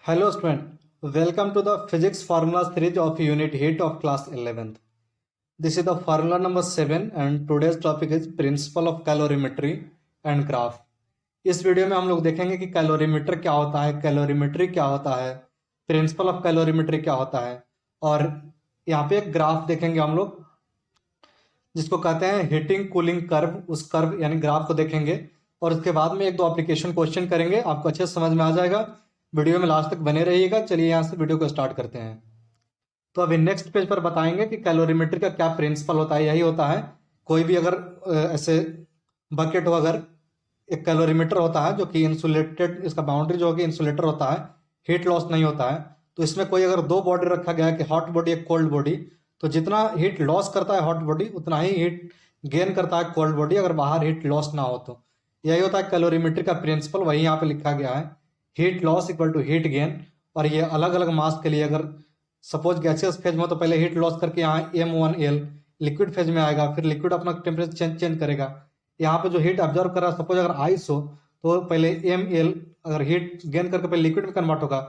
Hello student, welcome to the physics formula series of unit 8 of class 11th. This is the formula number 7 and today's topic is principle of calorimetry and graph. इस video में हम लोग देखेंगे कि calorimeter क्या होता है, calorimetry क्या होता है, प्रिंसिपल ऑफ कैलोरीमेट्री क्या होता है और यहाँ पे एक ग्राफ देखेंगे हम लोग जिसको कहते हैं हीटिंग कूलिंग कर्व। उस कर्व यानी ग्राफ को देखेंगे और उसके बाद में एक दो एप्लीकेशन क्वेश्चन करेंगे, आपको अच्छे से समझ में आ जाएगा। वीडियो में लास्ट तक बने रहिएगा। चलिए यहाँ से वीडियो को स्टार्ट करते हैं। तो अभी नेक्स्ट पेज पर बताएंगे कि कैलोरीमेट्री का क्या प्रिंसिपल होता है। यही होता है, कोई भी अगर ऐसे बकेट हो, अगर एक कैलोरीमीटर होता है जो कि इंसुलेटेड, इसका बाउंड्री जो होगी इंसुलेटर होता है, हीट लॉस नहीं होता है। तो इसमें कोई अगर दो बॉडी रखा गया है कि हॉट बॉडी एक कोल्ड बॉडी, तो जितना हीट लॉस करता है हॉट बॉडी उतना ही हीट गेन करता है कोल्ड बॉडी, अगर बाहर हीट लॉस ना हो तो। यही होता है कैलोरीमेट्री का प्रिंसिपल, वही यहाँ पे लिखा गया है, heat loss equal to heat gain. और ये अलग अलग मास के लिए, अगर सपोज गैसियस फेज में हो तो पहले हीट लॉस करके यहाँ M1L लिक्विड फेज में आएगा, फिर लिक्विड अपना टेम्परेचर चेंज करेगा। यहाँ पे जो हीट ऑब्जर्व कर रहा है, सपोज अगर आइस हो तो पहले ML अगर हीट गेन करके पहले लिक्विड में कन्वर्ट होगा,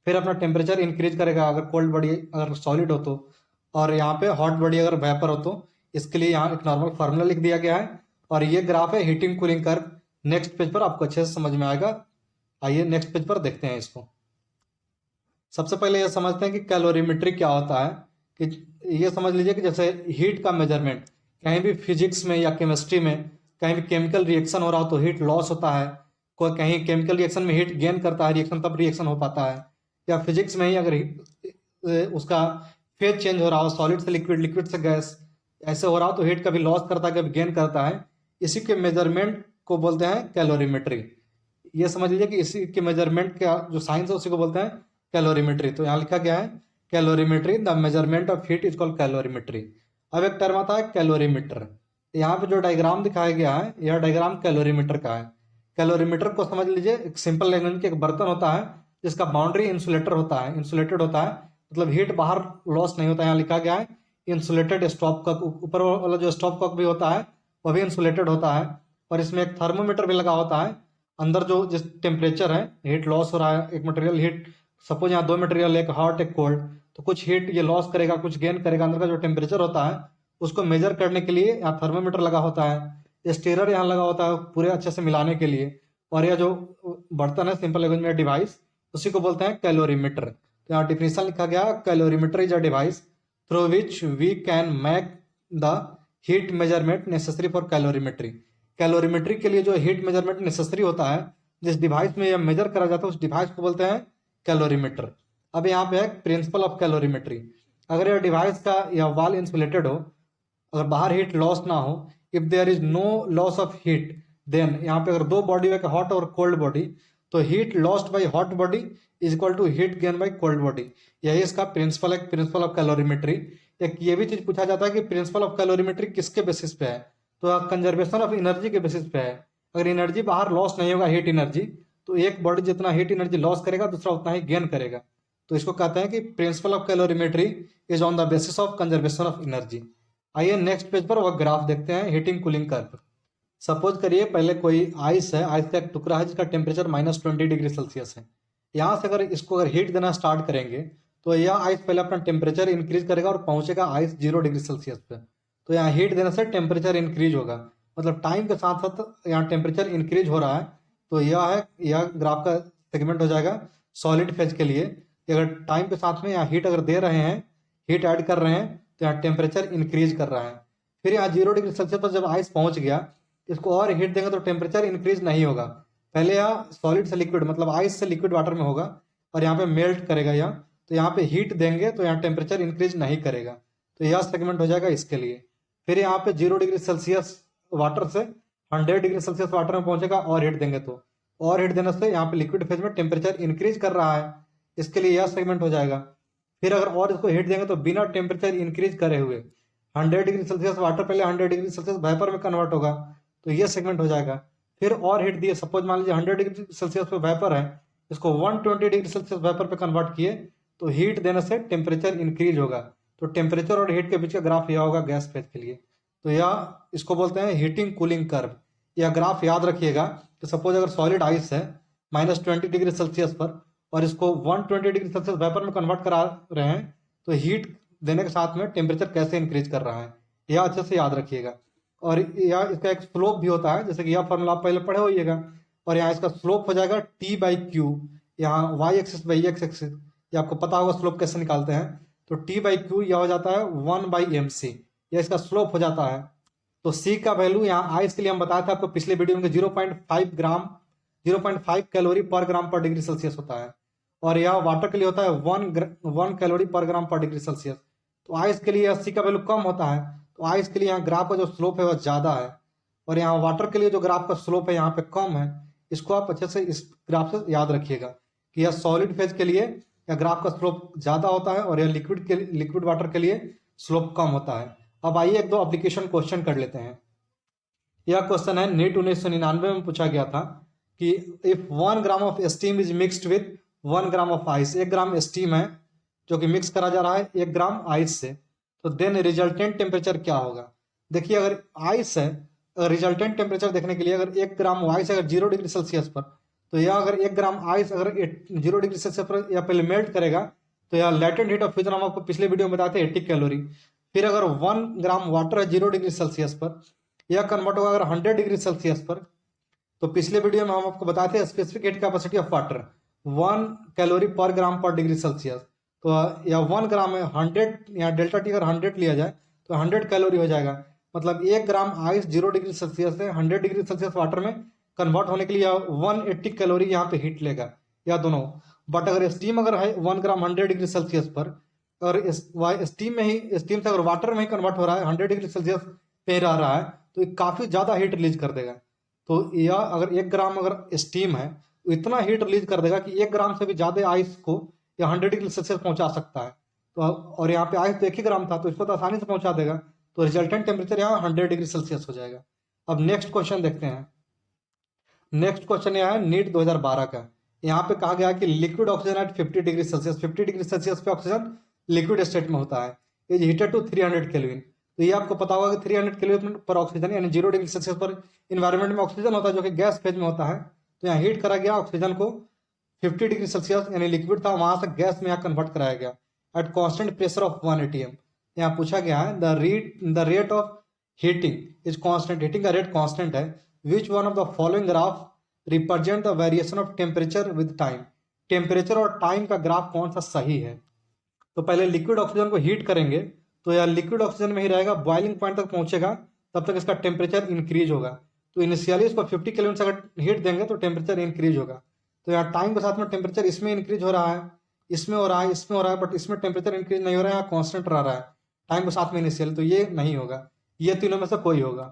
फिर अपना टेम्परेचर इंक्रीज करेगा अगर कोल्ड बॉडी, अगर सॉलिड हो तो। और यहाँ पे हॉट बॉडी अगर वेपर हो तो। इसके लिए यहाँ एक नॉर्मल फार्मूला लिख दिया गया है और ये ग्राफ है heating cooling curve. Next page पर आपको अच्छे से समझ में आएगा। आइए नेक्स्ट पेज पर देखते हैं इसको। सबसे पहले ये समझते हैं कि कैलोरीमेट्री क्या होता है। कि ये समझ लीजिए कि जैसे हीट का मेजरमेंट कहीं भी फिजिक्स में या केमिस्ट्री में कहीं भी केमिकल रिएक्शन हो रहा हो तो हीट लॉस होता है, कोई कहीं केमिकल रिएक्शन में हीट गेन करता है, रिएक्शन तब रिएक्शन हो पाता है। या फिजिक्स में ही अगर उसका फेज चेंज हो रहा हो, सॉलिड से लिक्विड, लिक्विड से गैस, ऐसे हो रहा हो तो हीट कभी लॉस करता है कभी गेन करता है। इसी के मेजरमेंट को बोलते हैं कैलोरीमेट्री। ये समझ लीजिए कि इसी के मेजरमेंट का जो साइंस है उसी को बोलते हैं कैलोरीमेट्री। तो यहाँ लिखा गया है calorimetry, the measurement of heat is called calorimetry. अब एक टर्म आता है कैलोरीमीटर। यहाँ पे जो डायग्राम दिखाया गया है यह डायग्राम कैलोरीमीटर का है। कैलोरीमीटर को समझ लीजिए एक सिंपल लैंग्वेज के एक बर्तन होता है जिसका बाउंड्री इंसुलेटर होता है, इंसुलेटेड होता है, मतलब हीट बाहर लॉस नहीं होता है। यहाँ लिखा गया है इंसुलेटेड स्टॉप कॉक। ऊपर वाला जो स्टॉप कॉक भी होता है वह भी इंसुलेटेड होता है और इसमें एक थर्मोमीटर भी लगा होता है। अंदर जो जिस टेम्परेचर है, हीट लॉस हो रहा है, एक मटेरियल हीट, सपोज यहाँ दो मटेरियल, एक हॉट एक कोल्ड, तो कुछ हीट ये लॉस करेगा कुछ गेन करेगा। अंदर का जो टेम्परेचर होता है उसको मेजर करने के लिए यहाँ थर्मोमीटर लगा होता है, स्टीरर यहाँ लगा होता है पूरे अच्छे से मिलाने के लिए। और यह जो बर्तन है सिंपल लैंग्वेज में डिवाइस, उसी को बोलते हैं कैलोरीमीटर। तो यहाँ डिफिनेशन लिखा गया, calorimeter is a device through which we can make the heat measurement necessary for calorimetry. Calorimetry के लिए जो हीट मेजरमेंट नेसेसरी होता है, जिस डिवाइस में यह मेजर करा जाता है उस डिवाइस को बोलते हैं कैलोरीमीटर। अब यहाँ पे है प्रिंसिपल ऑफ कैलोरीमेट्री। अगर यह डिवाइस का यह वाल इंसुलेटेड हो, अगर बाहर हीट लॉस ना हो, if there is no loss of heat, then यहाँ पे अगर दो बॉडी है हॉट और कोल्ड बॉडी, तो heat lost by hot body is equal to heat gain by cold body. यही इसका प्रिंसिपल है, प्रिंसिपल ऑफ कैलोरीमेट्री। एक ये भी चीज पूछा जाता है कि प्रिंसिपल ऑफ कैलोरीमेट्री किसके बेसिस पे है, तो कंजर्वेशन ऑफ एनर्जी के बेसिस पे है। अगर एनर्जी बाहर लॉस नहीं होगा, हीट एनर्जी, तो एक बॉडी जितना हीट एनर्जी लॉस करेगा दूसरा उतना ही गेन करेगा। तो इसको कहते हैं कि principle of calorimetry is on the basis of conservation of energy. आइए नेक्स्ट पेज पर वह ग्राफ देखते हैं हीटिंग कूलिंग कर्व। सपोज करिए पहले कोई आइस है, आइस का एक टुकड़ा है जिसका टेम्परेचर -20 डिग्री सेल्सियस है। यहाँ से अगर इसको अगर हीट देना स्टार्ट करेंगे तो यह आइस पहले अपना टेम्परेचर इंक्रीज करेगा और पहुंचेगा आइस 0 डिग्री सेल्सियस पे। तो यहाँ हीट देने से टेम्परेचर इंक्रीज होगा, मतलब टाइम के साथ साथ यहाँ टेम्परेचर इंक्रीज हो रहा है। तो यह ग्राफ का सेगमेंट हो जाएगा सॉलिड फेज के लिए। अगर टाइम के साथ में यहाँ हीट अगर दे रहे हैं, हीट ऐड कर रहे हैं, तो यहाँ टेम्परेचर इंक्रीज कर रहा है। फिर यहाँ 0 डिग्री सेल्सियस पर जब आइस पहुंच गया, इसको और हीट देंगे तो टेम्परेचर इंक्रीज नहीं होगा। पहले यहाँ सॉलिड से लिक्विड, मतलब आइस से लिक्विड वाटर में होगा और यहाँ पे मेल्ट करेगा यह, तो यहाँ पे हीट देंगे तो यहाँ टेम्परेचर इंक्रीज नहीं करेगा। तो यह सेगमेंट हो जाएगा इसके लिए। फिर यहाँ पे 0 डिग्री सेल्सियस वाटर से 100 डिग्री सेल्सियस वाटर में पहुंचेगा और हीट देंगे तो, और हीट देने से यहाँ पे लिक्विड फेज में टेम्परेचर इंक्रीज कर रहा है, इसके लिए यह सेगमेंट हो जाएगा। फिर अगर और इसको हीट देंगे तो बिना टेम्परेचर इंक्रीज करे हुए 100 डिग्री सेल्सियस वाटर पहले 100 डिग्री सेल्सियस वेपर में कन्वर्ट होगा, तो ये सेगमेंट हो जाएगा। फिर और हीट दिए, सपोज मान लीजिए 100 डिग्री सेल्सियस पे वेपर है, इसको 120 डिग्री सेल्सियस वेपर पे कन्वर्ट किए तो हीट देने से टेम्परेचर इंक्रीज होगा। तो टेम्परेचर और हीट के बीच का ग्राफ यह होगा गैस फेज के लिए। तो यह इसको बोलते हैं हीटिंग कूलिंग कर्व। यह ग्राफ याद रखिएगा कि सपोज अगर सॉलिड आइस है -20 डिग्री सेल्सियस पर और इसको 120 डिग्री सेल्सियस वेपर में कन्वर्ट करा रहे हैं, तो हीट देने के साथ में टेम्परेचर कैसे इंक्रीज कर रहा है, यह अच्छे से याद रखिएगा। और यह इसका एक स्लोप भी होता है, जैसे कि यह फॉर्मूला आप पहले पढ़े होइएगा। और यहाँ इसका स्लोप हो जाएगा T/Q, यहाँ Y axis by X axis, ये आपको पता होगा स्लोप कैसे निकालते हैं। तो T/Q यह हो जाता है 1/mc, यह इसका स्लोप हो जाता है। तो C का वैल्यू यहाँ आइस के लिए हम बताया था आपको पिछले वीडियो में 0.5 कैलोरी पर ग्राम पर डिग्री सेल्सियस होता है, और यह वाटर के लिए होता है 1 कैलोरी पर ग्राम पर डिग्री सेल्सियस। तो आइस के लिए C का वैल्यू कम होता है, तो आइस के लिए यहाँ ग्राफ का जो स्लोप है वह ज़्यादा है, और यहाँ वाटर के लिए जो ग्राफ का स्लोप है यहाँ पे कम है। इसको आप अच्छे से इस ग्राफ से याद रखिएगा कि यह सॉलिड फेज के लिए यह ग्राफ का स्लोप ज़्यादा होता है, और यह लिक्विड वाटर के लिए स्लोप कम होता है। अब आइए एक दो एप्लीकेशन क्वेश्चन कर लेते हैं। यह क्वेश्चन है नीट 1999 में पूछा गया था कि if 1 gram of steam is mixed with 1 gram of ice, 1 gram steam है जो कि मिक्स करा जा रहा है 1 ग्राम आइस से, तो देन रिजल्टेंट टेम्परेचर क्या होगा। देखिए अगर आइस है, रिजल्टेंट टेम्परेचर देखने के लिए अगर 1 ग्राम आइस अगर 0 डिग्री सेल्सियस पर, तो यह अगर 1 ग्राम आइस अगर 0 डिग्री सेल्सियस पर या पहले मेल्ट करेगा, तो यह लेटेंट हीट ऑफ फ्यूजन हम आपको पिछले वीडियो में बताते हैं 80 कैलोरी। फिर अगर 1 ग्राम वाटर है 0 डिग्री सेल्सियस पर, यह कन्वर्ट होगा अगर 100 डिग्री सेल्सियस पर, तो पिछले वीडियो में हम आपको बताते हैं specific heat capacity of water 1 calorie पर ग्राम पर डिग्री सेल्सियस। तो यह 1 ग्राम है 100, यहाँ डेल्टा टी अगर 100 लिया जाए तो 100 कैलोरी हो जाएगा। मतलब 1 ग्राम आइस 0 डिग्री सेल्सियस से 100 डिग्री सेल्सियस वाटर में कन्वर्ट होने के लिए 180 कैलोरी यहाँ पे हीट लेगा, या दोनों। बट अगर स्टीम अगर है 1 ग्राम 100 डिग्री सेल्सियस पर, और स्टीम से अगर वाटर में ही कन्वर्ट हो रहा है 100 डिग्री सेल्सियस पे रह रहा है, तो ये काफ़ी ज़्यादा हीट रिलीज कर देगा। तो यह अगर 1 ग्राम अगर स्टीम है तो इतना हीट रिलीज कर देगा कि 1 ग्राम से भी ज़्यादा आइस को यह 100 डिग्री सेल्सियस पहुंचा सकता है। तो और यहाँ पे आइस तो 1 ही ग्राम था, तो इसको तो आसानी से पहुंचा देगा। तो रिजल्टेंट टेम्परेचर यहाँ 100 डिग्री सेल्सियस हो जाएगा। अब नेक्स्ट क्वेश्चन देखते हैं। नेक्स्ट क्वेश्चन यह है नीट 2012 का। यहाँ पे कहा गया है कि liquid oxygen at 50 degree Celsius, 50 degree Celsius पे ऑक्सीजन लिक्विड स्टेट में होता है, इज हीटेड टू 300 केल्विन। तो ये आपको पता होगा कि 300 केल्विन पर ऑक्सीजन यानी 0 डिग्री सेल्सियस पर इन्वायरमेंट में ऑक्सीजन होता है जो कि गैस फेज में होता है। तो यहाँ हीट करा गया ऑक्सीजन को 50 डिग्री सेल्सियस यानी लिक्विड था, वहां से गैस में यहाँ कन्वर्ट कराया गया at constant pressure of 1 atm। यहाँ पूछा गया है the rate of heating is constant, heating का रेट कॉन्स्टेंट है। Which one of the following graph represent the variation of temperature with time, temperature और टाइम का ग्राफ कौन सा सही है। तो पहले लिक्विड ऑक्सीजन को हीट करेंगे तो यह लिक्विड ऑक्सीजन में ही रहेगा, बॉइलिंग पॉइंट तक पहुंचेगा, तब तक इसका टेम्परेचर इंक्रीज होगा। तो इनिशियली इसको 50 केल्विन से अगर हीट देंगे तो टेम्परेचर इंक्रीज होगा। तो यहाँ टाइम के साथ में टेम्परेचर इसमें इंक्रीज हो रहा है, इसमें हो रहा है, इसमें हो रहा है, बट इसमें टेम्परेचर इंक्रीज नहीं हो रहा है, यहाँ कॉन्स्टेंट रह रहा है टाइम के साथ में इनिशियली, तो ये नहीं होगा, ये तीनों में से कोई होगा।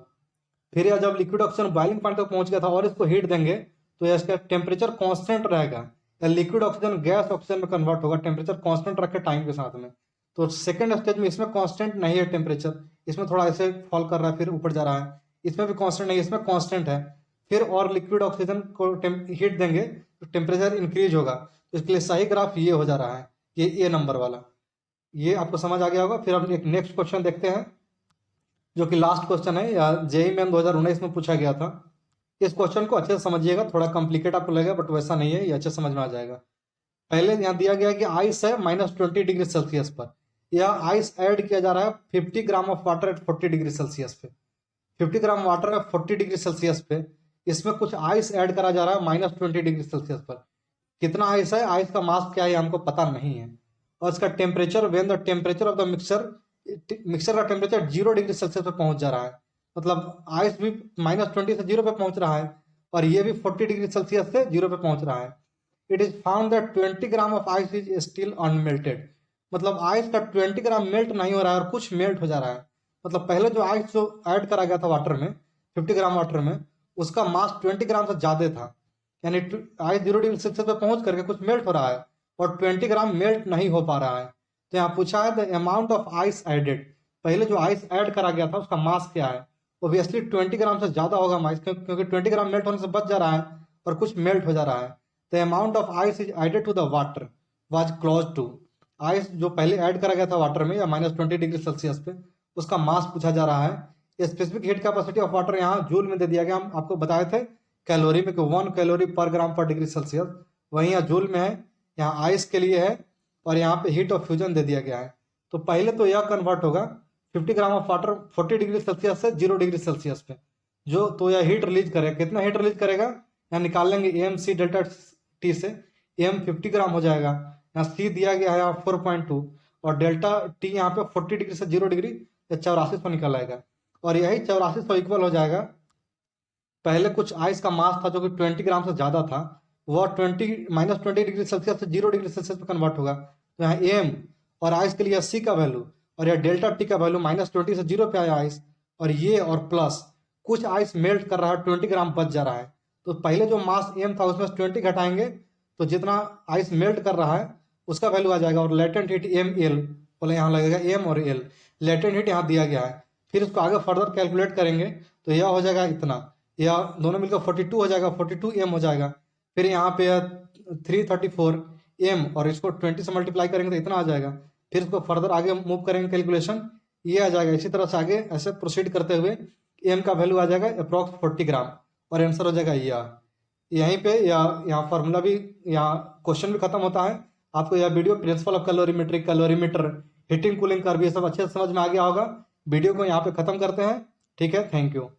फिर यह जब लिक्विड ऑक्सीजन बॉइलिंग पॉइंट तक पहुंच गया था और इसको हीट देंगे तो इसका टेम्परेचर कॉन्स्टेंट रहेगा, या लिक्विड ऑक्सीजन गैस ऑक्सीजन में कन्वर्ट होगा, टेम्परेचर कॉन्स्टेंट रखे टाइम के साथ में। तो सेकंड स्टेज में इसमें कांस्टेंट नहीं है टेम्परेचर, इसमें थोड़ा ऐसे फॉल कर रहा है फिर ऊपर जा रहा है, इसमें भी कांस्टेंट नहीं है, इसमें कांस्टेंट है। फिर और लिक्विड ऑक्सीजन को हीट देंगे तो टेम्परेचर इंक्रीज होगा। तो इसके लिए सही ग्राफ ये हो जा रहा है, ये ए नंबर वाला। ये आपको समझ आ गया होगा। फिर हम एक नेक्स्ट क्वेश्चन देखते हैं जो कि लास्ट क्वेश्चन है, या जेईई मेन 2019 में पूछा गया था। इस क्वेश्चन को अच्छे से समझिएगा, थोड़ा कॉम्प्लिकेट आपको लगेगा बट वैसा नहीं है, ये अच्छे समझ में आ जाएगा। पहले यहाँ दिया गया है कि आइस है -20 डिग्री सेल्सियस पर, यह आइस ऐड किया जा रहा है 50 gram of water at 40 degree Celsius पे। 50 ग्राम वाटर है 40 डिग्री सेल्सियस पे, इसमें कुछ आइस ऐड करा जा रहा है -20 डिग्री सेल्सियस पर। कितना आइस है, आइस का मास क्या है हमको पता नहीं है। और इसका temperature, when the temperature of the mixer का टेम्परेचर 0 डिग्री सेल्सियस पे पहुंच जा रहा है, मतलब आइस भी -20 से 0 पे पहुंच रहा है, और ये भी 40 डिग्री सेल्सियस से 0 पे पहुंच रहा है। It is found that 20 gram of ice is still unmelted, मतलब आइस का 20 ग्राम मेल्ट नहीं हो रहा है और कुछ मेल्ट हो जा रहा है। मतलब पहले जो आइस जो ऐड करा गया था वाटर में 50 ग्राम वाटर में, उसका मास 20 ग्राम से ज्यादा था, यानी आइस 0 डिग्री सेल्सियस पे पहुंच करके कुछ मेल्ट हो रहा है और 20 ग्राम मेल्ट नहीं हो पा रहा है। तो यहाँ पूछा है the amount of ice added, पहले जो आइस ऐड करा गया था उसका मास क्या है। ओबियसली 20 ग्राम से ज्यादा होगा मास, क्योंकि 20 ग्राम मेल्ट होने से बच जा रहा है और कुछ मेल्ट हो जा रहा है। The amount of ice is added to the water was close to, ice जो पहले ऐड करा गया था वाटर में या -20 डिग्री सेल्सियस पे, उसका मास पूछा जा रहा है। Specific heat capacity of water यहाँ जूल में दे दिया गया, हम आपको बताए थे कैलोरी में कि 1 कैलोरी पर ग्राम पर डिग्री सेल्सियस, वहीं यहाँ जूल में है यहाँ आइस के लिए है और यहाँ पे हीट ऑफ फ्यूजन दे दिया गया है। तो पहले तो यह कन्वर्ट होगा 50 gram of water 40 degree Celsius से 0 डिग्री सेल्सियस पे, जो तो यह हीट रिलीज करेगा। कितना हीट रिलीज करेगा, यहाँ निकाल लेंगे एम सी डेल्टा टी से, एम 50 ग्राम हो जाएगा, यहाँ सी दिया गया है यहाँ 4.2 और डेल्टा टी यहाँ पे 40 डिग्री से 0 डिग्री 8400 निकल आएगा। और यही 8400 इक्वल हो जाएगा, पहले कुछ आइस का मास था जो कि 20 ग्राम से ज़्यादा था, वह -20 डिग्री सेल्सियस से 0 डिग्री सेल्सियस पे कन्वर्ट होगा। तो यहाँ एम और आइस के लिए सी का वैल्यू और यह डेल्टा टी का वैल्यू -20 से 0 पे आया आइस, और ये और प्लस कुछ आइस मेल्ट कर रहा है 20 ग्राम बच जा रहा है। तो पहले जो मास एम था उसमें 20 घटाएंगे तो जितना आइस मेल्ट कर रहा है उसका वैल्यू आ जाएगा। और लेटेंट हीट एम एल, बोले यहाँ लगेगा एम और एल, लेटेंट हीट यहाँ दिया गया है। फिर इसको आगे फर्दर कैलकुलेट करेंगे तो यह हो जाएगा इतना, या दोनों मिलकर 42 हो जाएगा, 42 एम हो जाएगा। फिर यहाँ पे 334 एम और इसको 20 से मल्टीप्लाई करेंगे तो इतना आ जाएगा। फिर इसको फर्दर आगे मूव करेंगे कैलकुलेशन, ये आ जाएगा। इसी तरह से आगे ऐसे प्रोसीड करते हुए एम का वैल्यू आ जाएगा अप्रॉक्स 40 ग्राम और आंसर हो जाएगा यहीं पे या यहाँ फार्मूला भी, यहाँ क्वेश्चन भी खत्म होता है। आपको यह video principle of calorimetry, calorimeter, heating cooling curve, ये सब अच्छे से समझ में आ गया होगा। वीडियो को यहाँ पे खत्म करते हैं। ठीक है, थैंक यू।